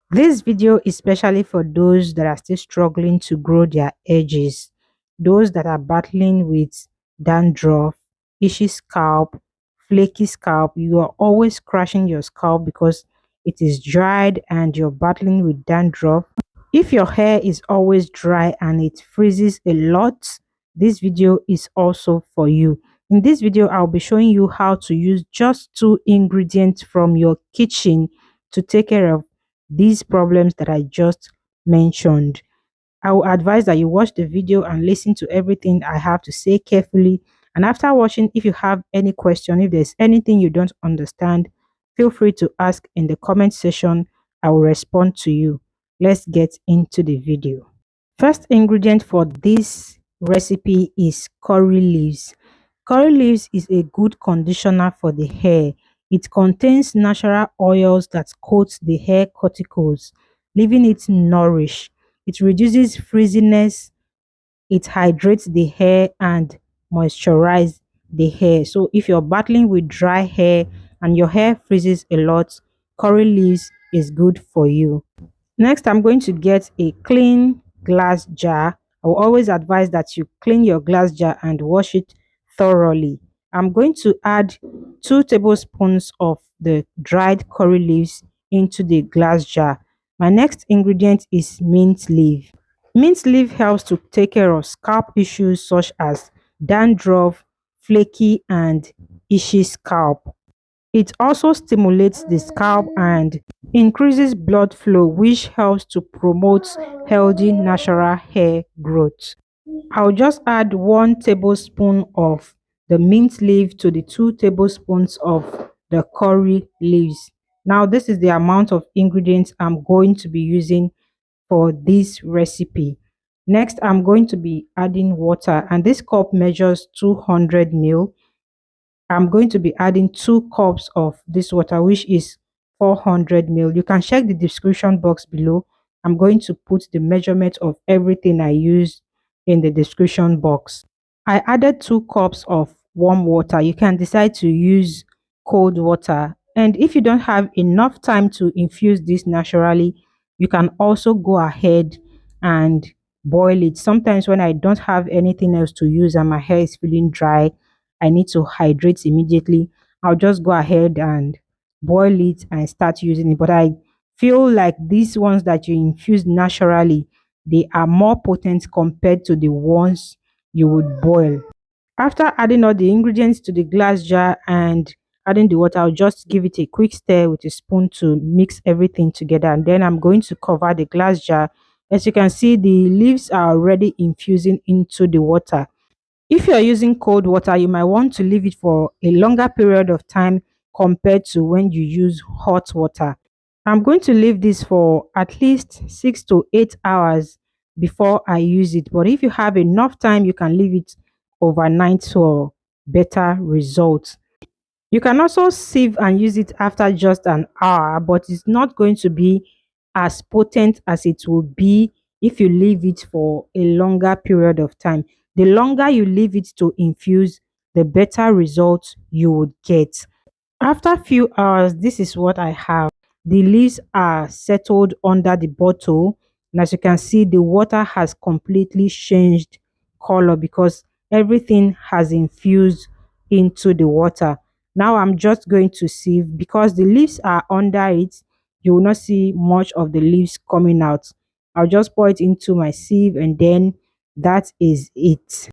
This video is especially for those that are still struggling to grow their edges, those that are battling with dandruff, itchy scalp, flaky scalp. You are always crashing your scalp because it is dried and you're battling with dandruff. If your hair is always dry and it freezes a lot, this video is also for you. In this video, I'll be showing you how to use just two ingredients from your kitchen to take care of these problems that I just mentioned. I will advise that you watch the video and listen to everything I have to say carefully. And after watching, if you have any question, if there's anything you don't understand, feel free to ask in the comment section. I will respond to you. Let's get into the video. First ingredient for this recipe is curry leaves. Curry leaves is a good conditioner for the hair. It contains natural oils that coat the hair cuticles, leaving it nourished. It reduces frizziness, it hydrates the hair and moisturizes the hair. So if you're battling with dry hair and your hair freezes a lot, curry leaves is good for you. Next, I'm going to get a clean glass jar. I will always advise that you clean your glass jar and wash it thoroughly. I'm going to add 2 tablespoons of the dried curry leaves into the glass jar. My next ingredient is mint leaf. Mint leaf helps to take care of scalp issues such as dandruff, flaky, and itchy scalp. It also stimulates the scalp and increases blood flow, which helps to promote healthy natural hair growth. I'll just add 1 tablespoon of the mint leaf to the 2 tablespoons of the curry leaves. Now, this is the amount of ingredients I'm going to be using for this recipe. Next, I'm going to be adding water, and this cup measures 200 ml. I'm going to be adding 2 cups of this water, which is 400 ml. You can check the description box below. I'm going to put the measurement of everything I use in the description box. I added 2 cups of warm water. You can decide to use cold water. And if you don't have enough time to infuse this naturally, you can also go ahead and boil it. Sometimes when I don't have anything else to use and my hair is feeling dry, I need to hydrate immediately, I'll just go ahead and boil it and start using it. But I feel like these ones that you infuse naturally, they are more potent compared to the ones you would boil. After adding all the ingredients to the glass jar and adding the water, I'll just give it a quick stir with a spoon to mix everything together. And then I'm going to cover the glass jar. As you can see, the leaves are already infusing into the water. If you are using cold water, you might want to leave it for a longer period of time compared to when you use hot water. I'm going to leave this for at least 6 to 8 hours before I use it. But if you have enough time, you can leave it overnight for better results. You can also sieve and use it after just an hour, but it's not going to be as potent as it will be if you leave it for a longer period of time. The longer you leave it to infuse, the better results you would get. After a few hours, this is what I have. The leaves are settled under the bottle, and as you can see, the water has completely changed color because everything has infused into the water. Now I'm just going to sieve because the leaves are under it. You will not see much of the leaves coming out. I'll just pour it into my sieve, and then that is it.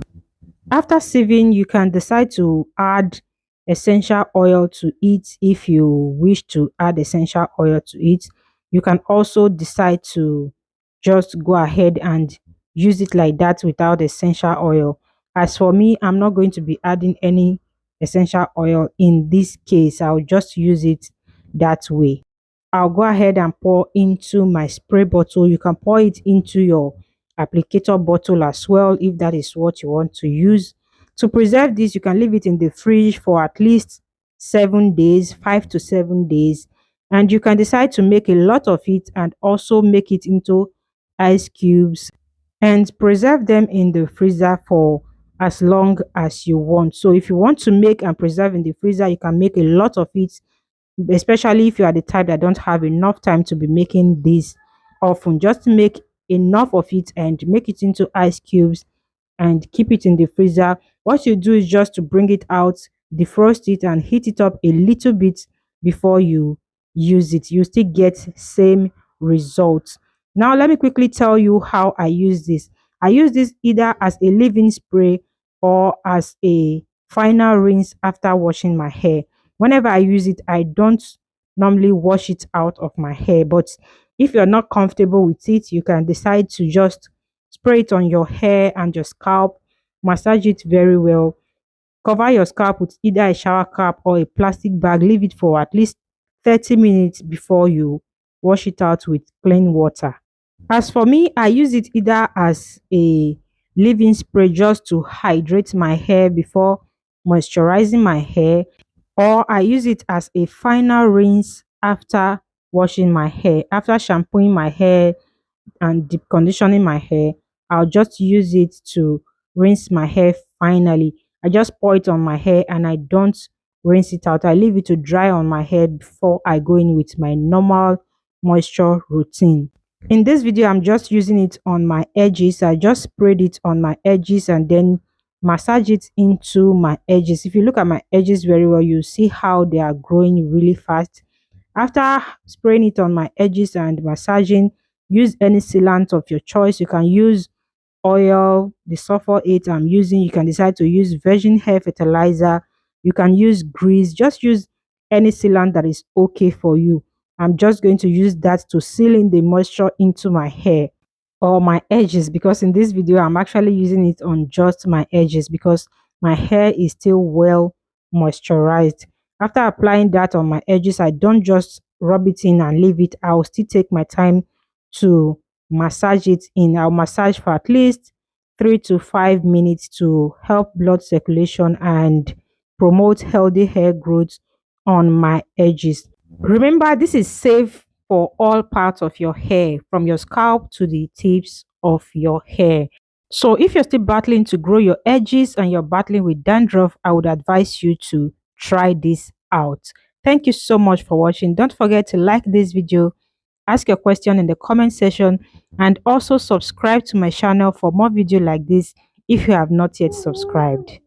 After sieving, you can decide to add essential oil to it if you wish to add essential oil to it. You can also decide to just go ahead and use it like that without essential oil. As for me, I'm not going to be adding any essential oil in this case. I'll just use it that way. I'll go ahead and pour into my spray bottle. You can pour it into your applicator bottle as well if that is what you want to use. To preserve this, you can leave it in the fridge for at least 7 days, 5 to 7 days, and you can decide to make a lot of it and also make it into ice cubes and preserve them in the freezer for as long as you want. So if you want to make and preserve in the freezer, you can make a lot of it especially if you are the type that don't have enough time to be making this often. Just make enough of it and make it into ice cubes and keep it in the freezer. What you do is just to bring it out, defrost it, and heat it up a little bit before you use it. You still get same results. Now let me quickly tell you how I use this. I use this either as a leave-in spray or as a final rinse after washing my hair. Whenever I use it, I don't normally wash it out of my hair, but if you're not comfortable with it, you can decide to just spray it on your hair and your scalp, massage it very well, cover your scalp with either a shower cap or a plastic bag, leave it for at least 30 minutes before you wash it out with clean water. As for me, I use it either as a leave-in spray just to hydrate my hair before moisturizing my hair, or I use it as a final rinse after washing my hair. After shampooing my hair and deep conditioning my hair, I'll just use it to rinse my hair finally. I just pour it on my hair and I don't rinse it out. I leave it to dry on my hair before I go in with my normal moisture routine. In this video, I'm just using it on my edges. I just sprayed it on my edges and then massage it into my edges. If you look at my edges very well, you see how they are growing really fast. After spraying it on my edges and massaging, use any sealant of your choice. You can use oil, the sulfur 8 I'm using. You can decide to use virgin hair fertilizer. You can use grease. Just use any sealant that is okay for you. I'm just going to use that to seal in the moisture into my hair or my edges, because in this video I'm actually using it on just my edges because my hair is still well moisturized. After applying that on my edges, I don't just rub it in and leave it. I'll still take my time to massage it in. I'll massage for at least 3 to 5 minutes to help blood circulation and promote healthy hair growth on my edges. Remember, this is safe for all parts of your hair, from your scalp to the tips of your hair. So, if you're still battling to grow your edges and you're battling with dandruff, I would advise you to try this out. Thank you so much for watching. Don't forget to like this video, ask your question in the comment section, and also subscribe to my channel for more videos like this if you have not yet subscribed.